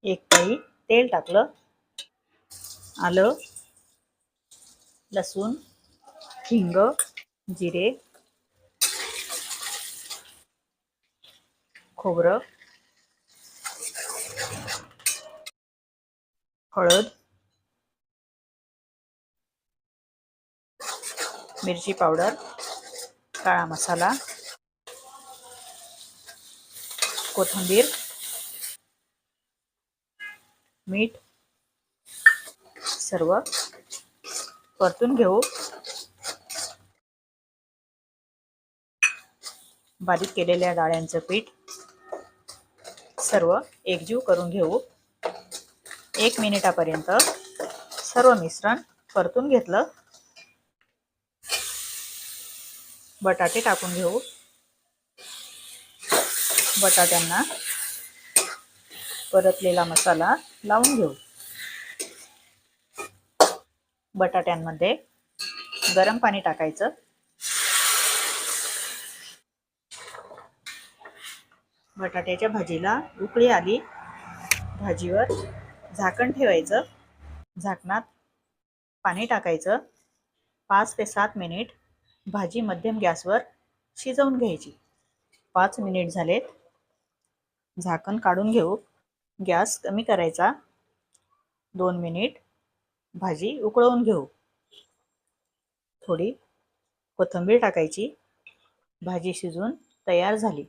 एक पळी तेल टाकलं, आलं, लसूण, हिंग, जिरे, खोबरं, हळद, मिरची पावडर, काळा मसाला, कोथिंबीर, मीठ सर्व परतून घेऊ. बारीक केलेल्या डाळ्यांचं पीठ सर्व एकजीव करून घेऊ. 1 मिनिटापर्यंत सर्व मिश्रण परतून घेतलं. बटाटे टाकून घेऊ. बटाट्यांना परतलेला मसाला लावून घेऊ. बटाट्यांमध्ये गरम पाणी टाकायचं. बटाट्याच्या भाजीला उकळी आली. भाजीवर झाकण ठेवायचं. झाकणात पाणी टाकायचं. 5 ते 7 मिनिट भाजी मध्यम गॅसवर शिजवून घ्यायची. 5 मिनिट झालेत. झाकण काढून घेऊ. गॅस कमी करायचा. 2 मिनिट भाजी उकळवून घेऊ. थोडी कोथिंबीर टाकायची. भाजी शिजून तयार झाली.